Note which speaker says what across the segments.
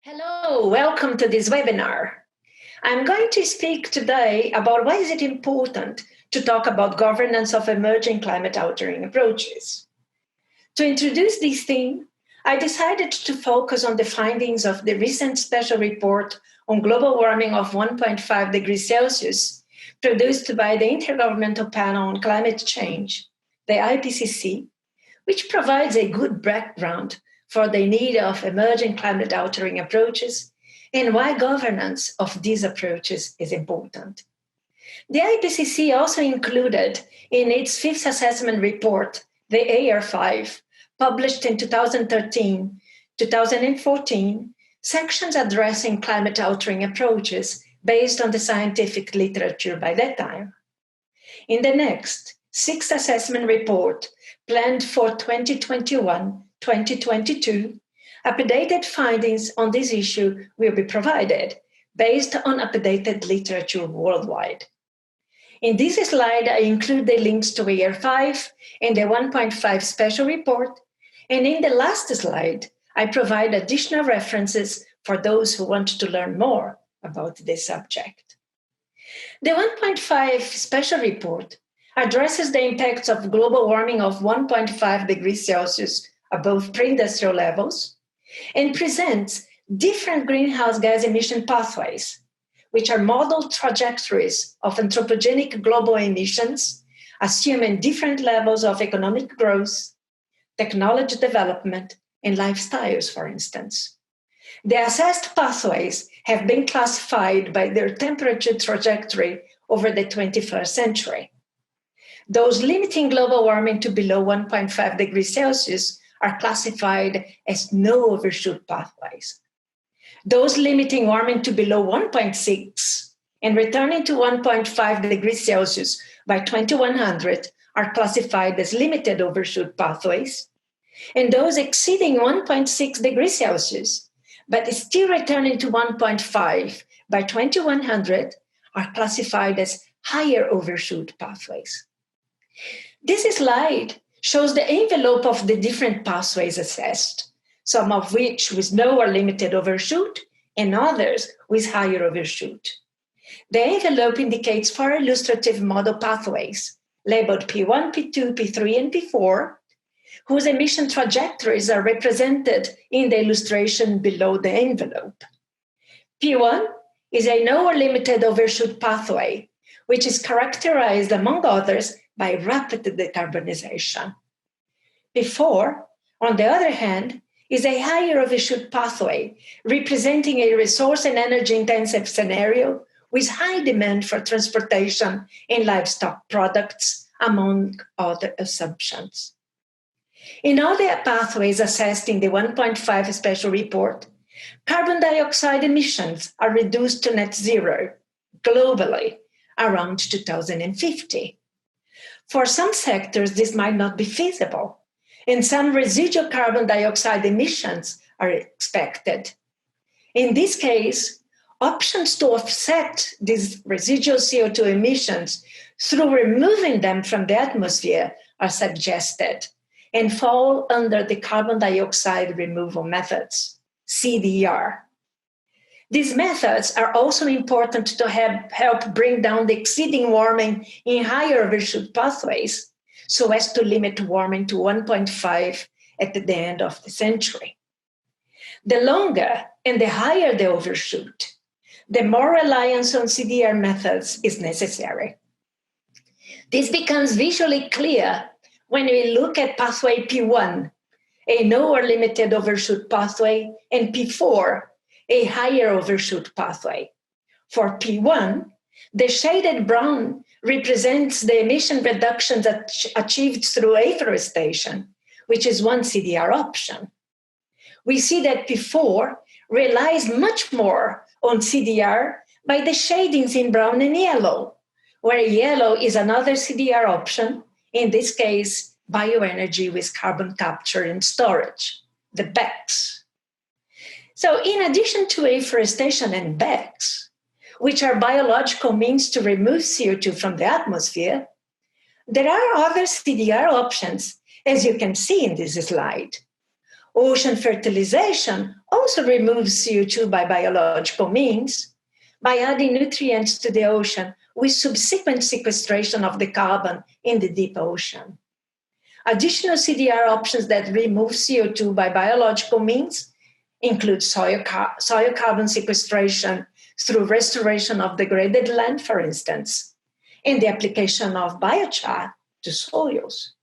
Speaker 1: Hello, welcome to this webinar. I'm going to speak today about why is it important to talk about governance of emerging climate altering approaches. To introduce this theme, I decided to focus on the findings of the recent special report on global warming of 1.5 degrees Celsius produced by the Intergovernmental Panel on Climate Change, the IPCC, which provides a good background for the need of emerging climate altering approaches and why governance of these approaches is important. The IPCC also included in its fifth assessment report, the AR5, published in 2013-2014, sections addressing climate altering approaches based on the scientific literature by that time. In the next sixth assessment report, planned for 2021-2022, updated findings on this issue will be provided based on updated literature worldwide. In this slide, I include the links to AR5 and the 1.5 special report, and in the last slide, I provide additional references for those who want to learn more about this subject. The 1.5 special report addresses the impacts of global warming of 1.5 degrees Celsius above pre-industrial levels and presents different greenhouse gas emission pathways, which are model trajectories of anthropogenic global emissions, assuming different levels of economic growth, technology development, and lifestyles, for instance. The assessed pathways have been classified by their temperature trajectory over the 21st century. Those limiting global warming to below 1.5 degrees Celsius are classified as no overshoot pathways. Those limiting warming to below 1.6 and returning to 1.5 degrees Celsius by 2100 are classified as limited overshoot pathways. And those exceeding 1.6 degrees Celsius, but still returning to 1.5 by 2100 are classified as higher overshoot pathways. This slide shows the envelope of the different pathways assessed, some of which with no or limited overshoot and others with higher overshoot. The envelope indicates four illustrative model pathways, labeled P1, P2, P3, and P4, whose emission trajectories are represented in the illustration below the envelope. P1 is a no or limited overshoot pathway, which is characterized, among others, by rapid decarbonization. P4, on the other hand, is a higher overshoot pathway, representing a resource and energy-intensive scenario with high demand for transportation and livestock products, among other assumptions. In all the pathways assessed in the 1.5 special report, carbon dioxide emissions are reduced to net zero globally around 2050. For some sectors, this might not be feasible, and some residual carbon dioxide emissions are expected. In this case, options to offset these residual CO2 emissions through removing them from the atmosphere are suggested and fall under the carbon dioxide removal methods, CDR. These methods are also important to help bring down the exceeding warming in higher overshoot pathways so as to limit warming to 1.5 at the end of the century. The longer and the higher the overshoot, the more reliance on CDR methods is necessary. This becomes visually clear when we look at pathway P1, a no or limited overshoot pathway, and P4, a higher overshoot pathway. For P1, the shaded brown represents the emission reductions achieved through afforestation, which is one CDR option. We see that P4 relies much more on CDR by the shadings in brown and yellow, where yellow is another CDR option, in this case, bioenergy with carbon capture and storage, the BECCS. So in addition to afforestation and BECCS, which are biological means to remove CO2 from the atmosphere, there are other CDR options, as you can see in this slide. Ocean fertilization also removes CO2 by biological means by adding nutrients to the ocean with subsequent sequestration of the carbon in the deep ocean. Additional CDR options that remove CO2 by biological means include soil carbon sequestration through restoration of degraded land, for instance, and the application of biochar to soils.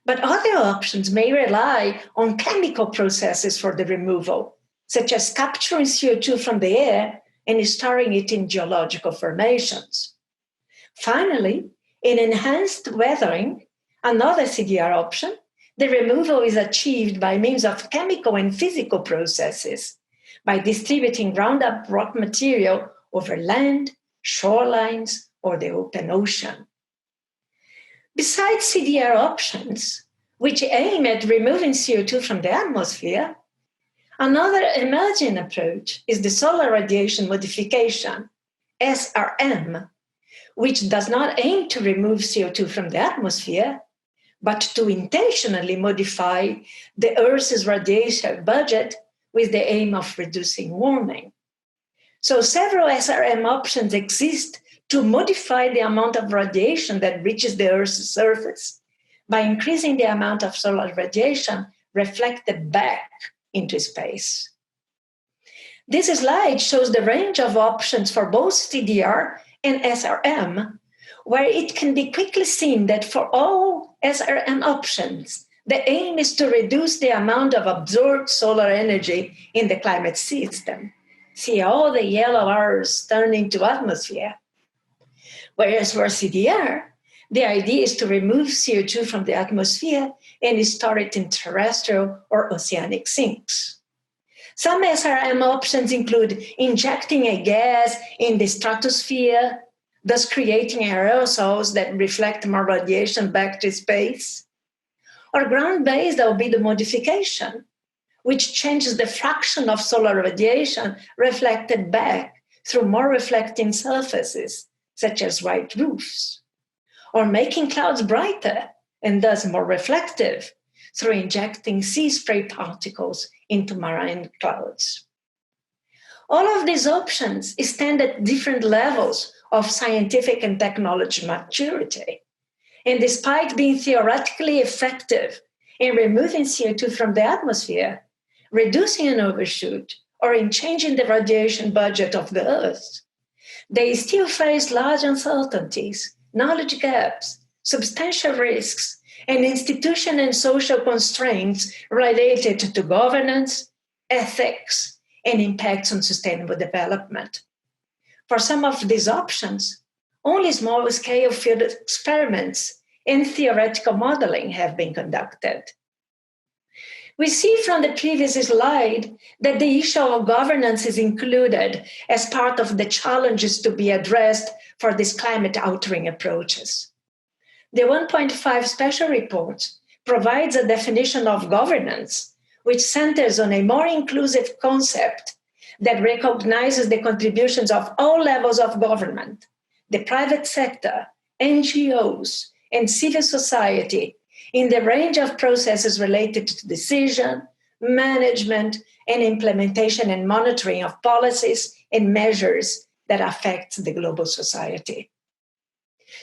Speaker 1: But other options may rely on chemical processes for the removal, such as capturing CO2 from the air and storing it in geological formations. Finally, in enhanced weathering, another CDR option, the removal is achieved by means of chemical and physical processes, by distributing ground up rock material over land, shorelines, or the open ocean. Besides CDR options, which aim at removing CO2 from the atmosphere, another emerging approach is the solar radiation modification, SRM, which does not aim to remove CO2 from the atmosphere, but to intentionally modify the Earth's radiation budget with the aim of reducing warming. So several SRM options exist to modify the amount of radiation that reaches the Earth's surface by increasing the amount of solar radiation reflected back into space. This slide shows the range of options for both CDR and SRM, where it can be quickly seen that for all SRM options, the aim is to reduce the amount of absorbed solar energy in the climate system. See all the yellow arrows turning to atmosphere. Whereas for CDR, the idea is to remove CO2 from the atmosphere and store it in terrestrial or oceanic sinks. Some SRM options include injecting a gas in the stratosphere, thus creating aerosols that reflect more radiation back to space, or ground-based albedo modification, which changes the fraction of solar radiation reflected back through more reflecting surfaces, such as white roofs, or making clouds brighter and thus more reflective through injecting sea spray particles into marine clouds. All of these options stand at different levels of scientific and technology maturity. And despite being theoretically effective in removing CO2 from the atmosphere, reducing an overshoot, or in changing the radiation budget of the Earth, they still face large uncertainties, knowledge gaps, substantial risks, and institutional and social constraints related to governance, ethics, and impacts on sustainable development. For some of these options, only small-scale field experiments and theoretical modeling have been conducted. We see from the previous slide that the issue of governance is included as part of the challenges to be addressed for these climate-altering approaches. The 1.5 special report provides a definition of governance, which centers on a more inclusive concept that recognizes the contributions of all levels of government, the private sector, NGOs, and civil society in the range of processes related to decision, management, and implementation and monitoring of policies and measures that affect the global society.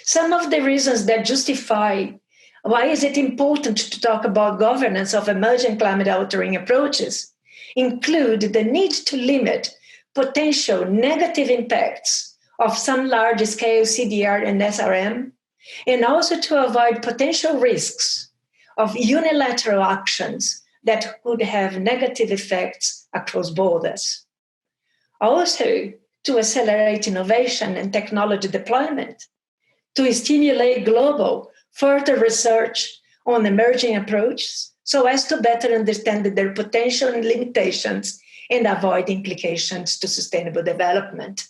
Speaker 1: Some of the reasons that justify why is it important to talk about governance of emerging climate-altering approaches include the need to limit potential negative impacts of some large-scale CDR and SRM, and also to avoid potential risks of unilateral actions that could have negative effects across borders. Also, to accelerate innovation and technology deployment, to stimulate global further research on emerging approaches so as to better understand their potential and limitations and avoid implications to sustainable development.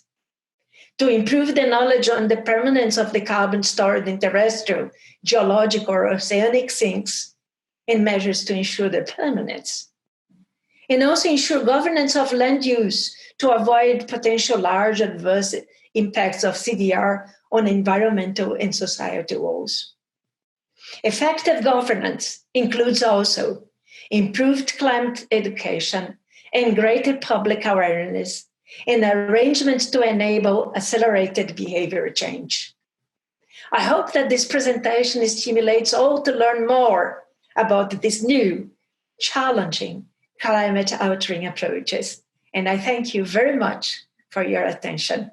Speaker 1: To improve the knowledge on the permanence of the carbon stored in terrestrial, geologic, or oceanic sinks, and measures to ensure their permanence. And also ensure governance of land use to avoid potential large adverse impacts of CDR on environmental and societal goals. Effective governance includes also improved climate education and greater public awareness, and arrangements to enable accelerated behavior change. I hope that this presentation stimulates all to learn more about these new, challenging climate altering approaches. And I thank you very much for your attention.